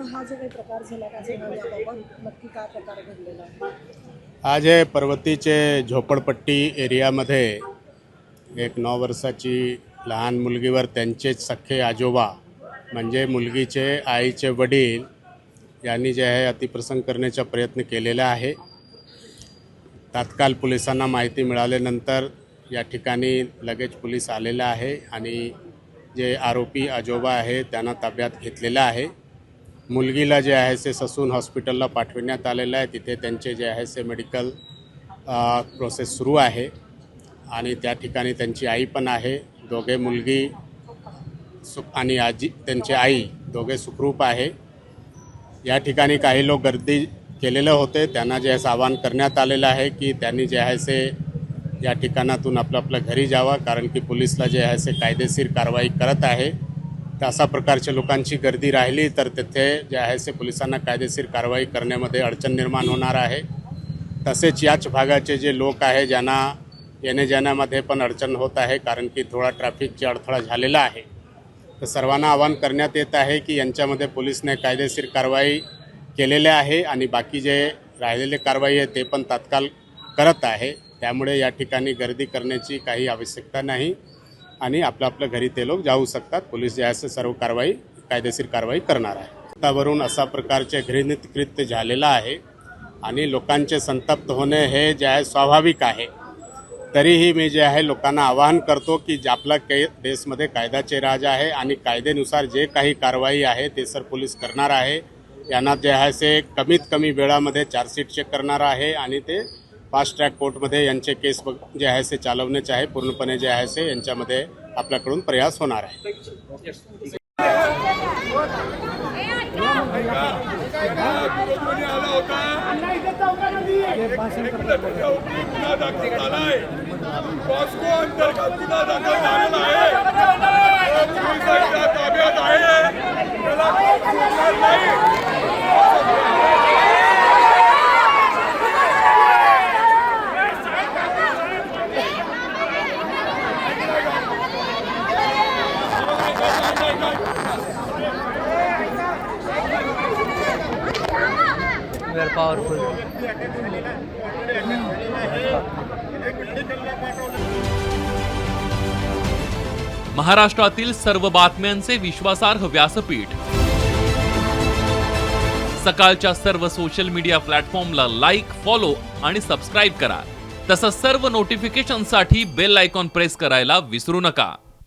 हा जो काही प्रकार झाला काय याबाबत नक्की काय प्रकार घडलेला आहे? आज हे पर्वतीचे झोपडपट्टी एरियामध्ये एक 9 वर्षाची लहान मुलगीवर त्यांचेच सख्खे आजोबा म्हणजे मुलगीचे आईचे वडील यांनी जे आहे अतिप्रसंग करण्याचा प्रयत्न केलेला आहे। तात्काळ पोलिसांना माहिती मिळाल्यानंतर या ठिकाणी लगेच पोलीस आलेला आहे आणि जे आरोपी आजोबा आहे त्यांना ताब्यात घेतलेला आहे। मुलगीला जे आहे ते ससून हॉस्पिटलला पाठविण्यात आलेलं आहे। तिथे त्यांचे जे आहे ते मेडिकल प्रोसेस सुरू आहे आणि त्या ठिकाणी त्यांची आई पण आहे। दोघे मुलगी आणि आजी त्यांची आई दोघे सुखरूप आहे। या ठिकाणी काही लोक गर्दी केलेले होते, त्यांना जे आहे आवाहन करण्यात आलेलं आहे की त्यांनी जे आहे ते या ठिकाणातून आपल्या घरी जावा, कारण की पोलिसला जे आहे ते कायदेशीर कारवाई करत आहे। तर अशा प्रकारच्या लोकांची गर्दी राहिली तर तिथे जे आहे ते पोलिसांना कायदेशीर कारवाई करण्यामध्ये अडचण निर्माण होणार आहे। तसेच याच भागाचे जे लोक आहे ज्यांना येणे जाण्यामध्ये पण अडचण होत आहे, कारण की थोडा ट्रॅफिकचा अडथळा झालेला आहे। तर सर्वांना आवाहन करण्यात येत आहे की यांच्यामध्ये पोलिसने कायदेशीर कारवाई केलेले आहे आणि बाकी जे राहिलेले कारवाई आहे ते पण तात्काळ करत आहे। त्यामुळे या ठिकाणी गर्दी करण्याची काही आवश्यकता नाही आणि आपल्या घरी ते लोक जाऊ शकतात। पोलीस जे आहे सर्व कारवाई कायदेशीर कारवाई करणार आहे। त्यावरून अशा प्रकारचे घृणित कृत्य झालेलं आहे आणि लोकांचे संतप्त होणे हे जे आहे स्वाभाविक आहे। तरीही मी जे आहे लोकांना आवाहन करतो की आपला देशमध्ये कायद्याचे राज आहे आणि कायद्यानुसार जे काही कारवाई आहे ते सर पोलीस करणार आहे। यांना जे आहे ते कमीत कमी वेळामध्ये चार्जशीट चेक करणार आहे आणि ते फास्ट ट्रॅक कोर्टमध्ये यांचे केस जे आहे ते चालवण्याचे आहे। पूर्णपणे जे आहे ते यांच्यामध्ये आपल्याकडून प्रयास होणार आहे। Very powerful. महाराष्ट्रातील सर्व बातम्यांचे विश्वासार्ह व्यासपीठ सकाळच्या सर्व सोशल मीडिया प्लॅटफॉर्मला लाईक, फॉलो आणि सबस्क्राईब करा। तसंच सर्व नोटिफिकेशनसाठी बेल आयकॉन प्रेस करायला विसरू नका।